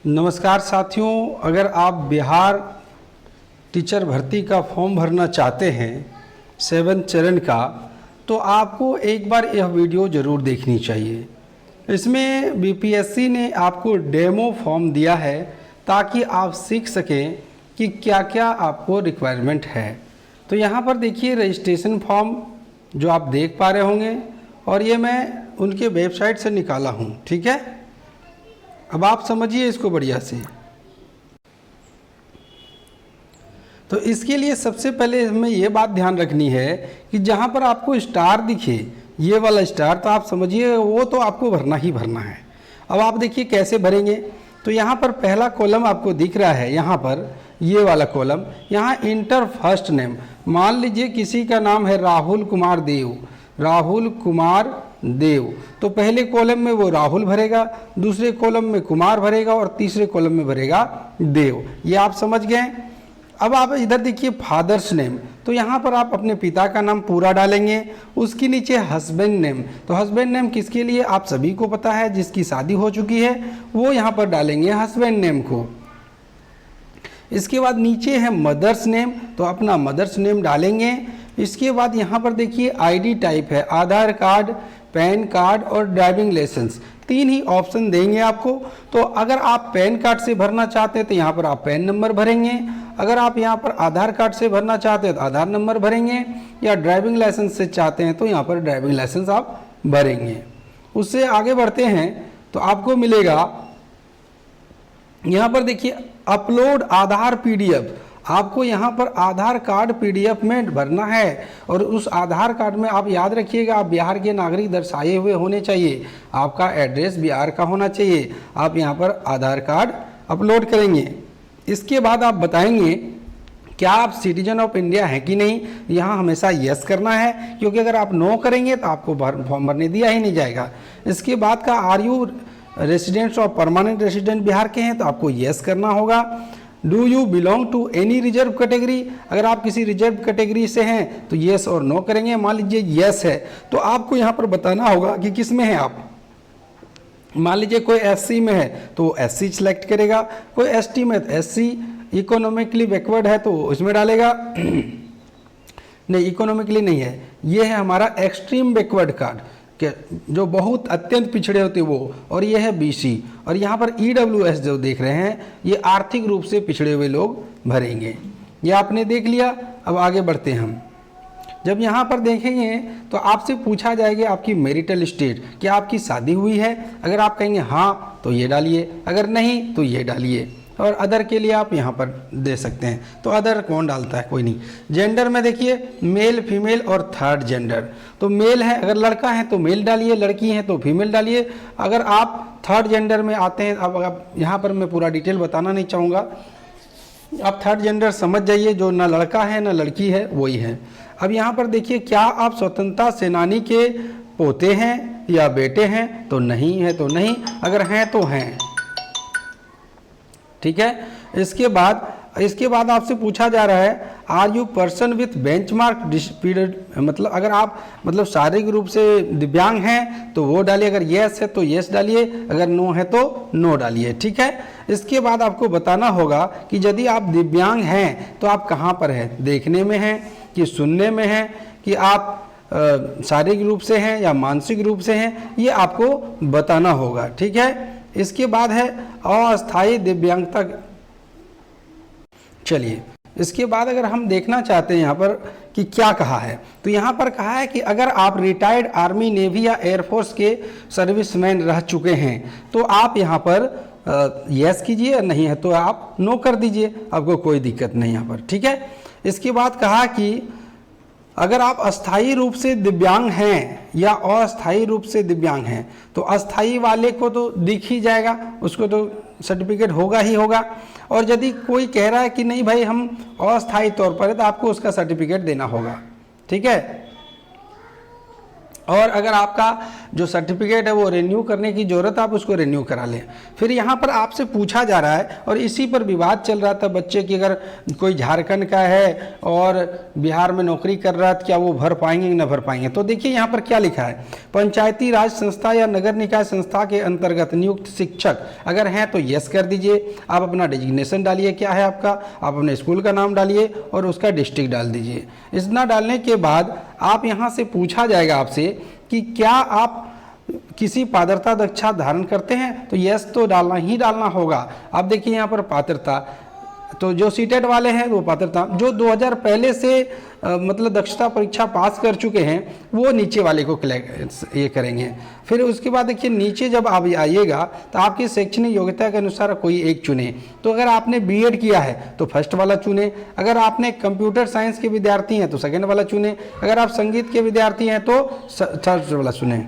नमस्कार साथियों, अगर आप बिहार टीचर भर्ती का फॉर्म भरना चाहते हैं 7 चरण का, तो आपको एक बार यह वीडियो ज़रूर देखनी चाहिए। इसमें बीपीएससी ने आपको डेमो फॉर्म दिया है ताकि आप सीख सकें कि क्या क्या आपको रिक्वायरमेंट है। तो यहाँ पर देखिए रजिस्ट्रेशन फॉर्म जो आप देख पा रहे होंगे, और ये मैं उनके वेबसाइट से निकाला हूँ। ठीक है, अब आप समझिए इसको बढ़िया से। तो इसके लिए सबसे पहले हमें ये बात ध्यान रखनी है कि जहाँ पर आपको स्टार दिखे, ये वाला स्टार, तो आप समझिए वो तो आपको भरना ही भरना है। अब आप देखिए कैसे भरेंगे। तो यहाँ पर पहला कॉलम आपको दिख रहा है, यहाँ पर ये वाला कॉलम, यहाँ इंटर फर्स्ट नेम। मान लीजिए किसी का नाम है राहुल कुमार देव, राहुल कुमार देव, तो पहले कॉलम में वो राहुल भरेगा, दूसरे कॉलम में कुमार भरेगा और तीसरे कॉलम में भरेगा देव। ये आप समझ गए। अब आप इधर देखिए फादर्स नेम, तो यहाँ पर आप अपने पिता का नाम पूरा डालेंगे। उसके नीचे हस्बैंड नेम, तो हस्बैंड नेम किसके लिए आप सभी को पता है, जिसकी शादी हो चुकी है वो यहाँ पर डालेंगे हस्बैंड नेम को। इसके बाद नीचे है मदर्स नेम, तो अपना मदर्स नेम डालेंगे। इसके बाद यहाँ पर देखिए आईडी टाइप है, आधार कार्ड, पैन कार्ड और ड्राइविंग लाइसेंस, 3 ही ऑप्शन देंगे आपको। तो अगर आप पैन कार्ड से भरना चाहते हैं तो यहाँ पर आप पैन नंबर भरेंगे। अगर आप यहाँ पर आधार कार्ड से भरना चाहते हैं तो आधार नंबर भरेंगे, या ड्राइविंग लाइसेंस से चाहते हैं तो यहाँ पर ड्राइविंग लाइसेंस आप भरेंगे। उससे आगे बढ़ते हैं तो आपको मिलेगा यहाँ पर देखिए अपलोड आधार पीडीएफ। आपको यहाँ पर आधार कार्ड पीडीएफ में भरना है, और उस आधार कार्ड में आप याद रखिएगा आप बिहार के नागरिक दर्शाए हुए होने चाहिए, आपका एड्रेस बिहार का होना चाहिए। आप यहाँ पर आधार कार्ड अपलोड करेंगे। इसके बाद आप बताएंगे क्या आप सिटीजन ऑफ इंडिया हैं कि नहीं। यहाँ हमेशा यस करना है, क्योंकि अगर आप नो करेंगे तो आपको फॉर्म भरने दिया ही नहीं जाएगा। इसके बाद का आर यू रेसिडेंट्स और परमानेंट रेसिडेंट बिहार के हैं, तो आपको यस करना होगा। Do you belong to any reserve category, अगर आप किसी रिजर्व कैटेगरी से हैं तो येस और नो करेंगे। मान लीजिए येस है तो आपको यहाँ पर बताना होगा कि किस में है आप। मान लीजिए कोई एससी में है तो एससी सेलेक्ट करेगा, कोई एसटी में तो एससी, इकोनॉमिकली बैकवर्ड है तो इसमें डालेगा नहीं, इकोनॉमिकली नहीं है, ये है हमारा एक्सट्रीम बैकवर्ड कार्ड के जो बहुत अत्यंत पिछड़े होते वो, और ये है बीसी। और यहाँ पर ईडब्ल्यूएस जो देख रहे हैं ये आर्थिक रूप से पिछड़े हुए लोग भरेंगे। ये आपने देख लिया। अब आगे बढ़ते हैं हम। जब यहाँ पर देखेंगे तो आपसे पूछा जाएगा आपकी मैरिटल स्टेट, क्या आपकी शादी हुई है। अगर आप कहेंगे हाँ तो ये डालिए, अगर नहीं तो ये डालिए, और अदर के लिए आप यहाँ पर दे सकते हैं। तो अदर कौन डालता है, कोई नहीं। जेंडर में देखिए मेल, फीमेल और थर्ड जेंडर। तो मेल है, अगर लड़का है तो मेल डालिए, लड़की है तो फीमेल डालिए। अगर आप थर्ड जेंडर में आते हैं, अब आप यहाँ पर मैं पूरा डिटेल बताना नहीं चाहूँगा, आप थर्ड जेंडर समझ जाइए, जो ना लड़का है ना लड़की है वही है। अब यहाँ पर देखिए क्या आप स्वतंत्रता सेनानी के पोते हैं या बेटे हैं, तो नहीं है तो नहीं, अगर हैं तो हैं। ठीक है। इसके बाद आपसे पूछा जा रहा है are you person with benchmark period, मतलब अगर आप मतलब शारीरिक रूप से दिव्यांग हैं तो वो डालिए, अगर येस है तो येस डालिए, अगर नो है तो नो डालिए। ठीक है। इसके बाद आपको बताना होगा कि यदि आप दिव्यांग हैं तो आप कहाँ पर हैं, देखने में हैं कि सुनने में हैं, कि आप शारीरिक रूप से हैं या मानसिक रूप से हैं, ये आपको बताना होगा। ठीक है। इसके बाद है अस्थायी दिव्यांगता। चलिए इसके बाद अगर हम देखना चाहते हैं यहाँ पर कि क्या कहा है, तो यहाँ पर कहा है कि अगर आप रिटायर्ड आर्मी, नेवी या एयरफोर्स के सर्विसमैन रह चुके हैं तो आप यहाँ पर यस कीजिए, नहीं है तो आप नो कर दीजिए, आपको कोई दिक्कत नहीं यहाँ पर। ठीक है। इसके बाद कहा कि अगर आप अस्थायी रूप से दिव्यांग हैं या अस्थायी रूप से दिव्यांग हैं, तो अस्थायी वाले को तो दिख ही जाएगा, उसको तो सर्टिफिकेट होगा ही होगा। और यदि कोई कह रहा है कि नहीं भाई हम अस्थायी तौर पर है, तो आपको उसका सर्टिफिकेट देना होगा। ठीक है। और अगर आपका जो सर्टिफिकेट है वो रिन्यू करने की ज़रूरत, आप उसको रिन्यू करा लें। फिर यहाँ पर आपसे पूछा जा रहा है, और इसी पर विवाद चल रहा था बच्चे की, अगर कोई झारखंड का है और बिहार में नौकरी कर रहा है तो क्या वो भर पाएंगे कि न भर पाएंगे। तो देखिए यहाँ पर क्या लिखा है, पंचायती राज संस्था या नगर निकाय संस्था के अंतर्गत नियुक्त शिक्षक अगर हैं तो यस कर दीजिए। आप अपना डिजिग्नेशन डालिए, क्या है आपका, आप अपने स्कूल का नाम डालिए और उसका डिस्ट्रिक्ट डाल दीजिए। इतना डालने के बाद आप यहाँ से पूछा जाएगा आपसे कि क्या आप किसी पात्रता दक्षता धारण करते हैं, तो यस तो डालना ही डालना होगा। अब देखिए यहाँ पर पात्रता, तो जो सीटेट वाले हैं वो पात्रता, जो 2000 पहले से मतलब दक्षता परीक्षा पास कर चुके हैं वो नीचे वाले को ये करेंगे। फिर उसके बाद देखिए नीचे जब आप आइएगा तो आपकी शैक्षणिक योग्यता के अनुसार कोई एक चुने। तो अगर आपने बीएड किया है तो फर्स्ट वाला चुने, अगर आपने कंप्यूटर साइंस के विद्यार्थी हैं तो सेकेंड वाला चुने, अगर आप संगीत के विद्यार्थी हैं तो थर्ड वाला चुने।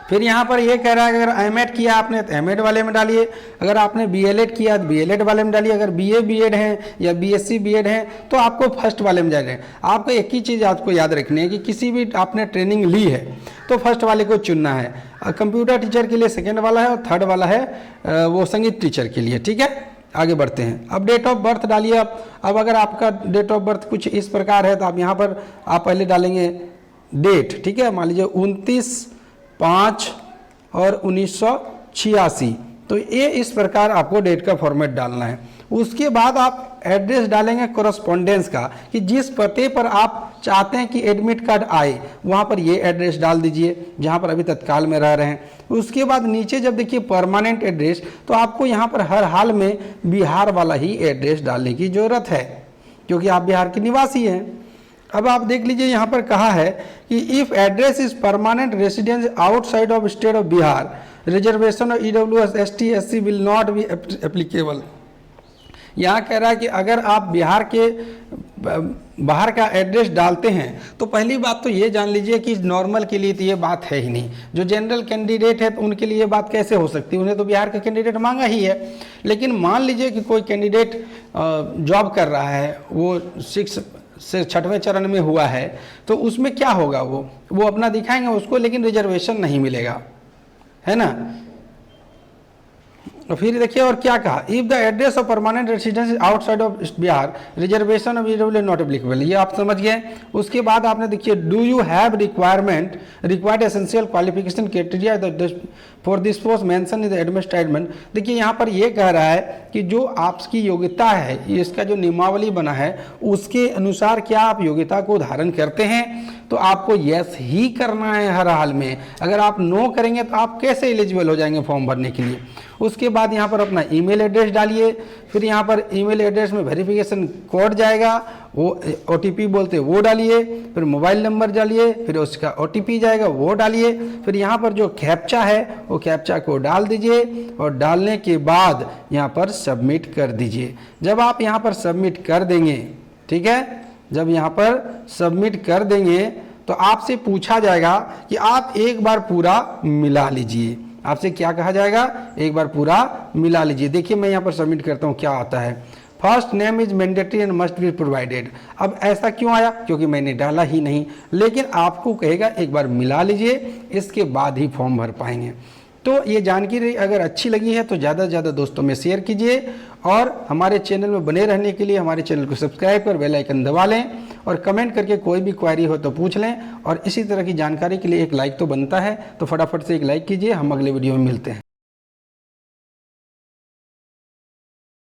फिर यहाँ पर ये कह रहा है अगर एमएड किया आपने तो एमएड वाले में डालिए, अगर आपने बीएलएड किया तो बीएलएड वाले में डालिए, अगर बीए बीएड है या बीएससी बीएड है तो आपको फर्स्ट वाले में जाना है। आपको एक ही चीज़ आपको याद रखनी है कि किसी भी आपने ट्रेनिंग ली है तो फर्स्ट वाले को चुनना है। कंप्यूटर टीचर के लिए सेकेंड वाला है और थर्ड वाला है वो संगीत टीचर के लिए। ठीक है, आगे बढ़ते हैं। अब डेट ऑफ बर्थ डालिए। अब अगर आपका डेट ऑफ बर्थ कुछ इस प्रकार है तो आप यहाँ पर आप पहले डालेंगे डेट। ठीक है, मान लीजिए 29/5 और 1986, तो ये इस प्रकार आपको डेट का फॉर्मेट डालना है। उसके बाद आप एड्रेस डालेंगे कोरस्पोंडेंस का, कि जिस पते पर आप चाहते हैं कि एडमिट कार्ड आए वहाँ पर ये एड्रेस डाल दीजिए जहाँ पर अभी तत्काल में रह रहे हैं। उसके बाद नीचे जब देखिए परमानेंट एड्रेस, तो आपको यहाँ पर हर हाल में बिहार वाला ही एड्रेस डालने की ज़रूरत है क्योंकि आप बिहार के निवासी हैं। अब आप देख लीजिए यहाँ पर कहा है कि if address is permanent residence outside of state of Bihar, reservation of EWS ST SC will not be applicable. यहाँ कह रहा है कि अगर आप बिहार के बाहर का एड्रेस डालते हैं तो पहली बात तो ये जान लीजिए कि नॉर्मल के लिए तो ये बात है ही नहीं। जो जनरल कैंडिडेट है तो उनके लिए ये बात कैसे हो सकती है, उन्हें तो बिहार का कैंडिडेट मांगा ही है। लेकिन मान लीजिए कि कोई कैंडिडेट जॉब कर रहा है, वो 6 से 6वें चरण में हुआ है, तो उसमें क्या होगा, वो अपना दिखाएंगे उसको, लेकिन रिजर्वेशन नहीं मिलेगा, है ना। तो फिर देखिए और क्या कहा, if the address of permanent residence outside of Bihar, reservation of EW not applicable, ये आप समझ गए। उसके बाद आपने देखिए do you have required essential qualification criteria for this post mention in the advertisement. देखिए यहाँ पर ये कह रहा है कि जो आपकी योग्यता है, इसका जो नियमावली बना है उसके अनुसार क्या आप योग्यता को धारण करते हैं, तो आपको यस ही करना है हर हाल में। अगर आप नो करेंगे तो आप कैसे एलिजिबल हो जाएंगे फॉर्म भरने के लिए। उसके बाद यहाँ पर अपना ईमेल एड्रेस डालिए। फिर यहाँ पर ईमेल एड्रेस में वेरिफिकेशन कोड जाएगा, वो ओटीपी बोलते वो डालिए। फिर मोबाइल नंबर डालिए, फिर उसका ओटीपी जाएगा वो डालिए। फिर यहाँ पर जो कैप्चा है वो कैप्चा को डाल दीजिए और डालने के बाद यहाँ पर सबमिट कर दीजिए। जब आप यहाँ पर सबमिट कर देंगे, ठीक है, जब यहाँ पर सबमिट कर देंगे तो आपसे पूछा जाएगा कि आप एक बार पूरा मिला लीजिए। आपसे क्या कहा जाएगा, एक बार पूरा मिला लीजिए। देखिए मैं यहाँ पर सबमिट करता हूँ, क्या आता है, first name is mandatory and must be provided. अब ऐसा क्यों आया, क्योंकि मैंने डाला ही नहीं, लेकिन आपको कहेगा एक बार मिला लीजिए, इसके बाद ही फॉर्म भर पाएंगे। तो ये जानकारी अगर अच्छी लगी है तो ज़्यादा से ज़्यादा दोस्तों में शेयर कीजिए, और हमारे चैनल में बने रहने के लिए हमारे चैनल को सब्सक्राइब कर बेल आइकन दबा लें, और कमेंट करके कोई भी क्वेरी हो तो पूछ लें। और इसी तरह की जानकारी के लिए एक लाइक तो बनता है, तो फटाफट से एक लाइक कीजिए। हम अगले वीडियो में मिलते हैं।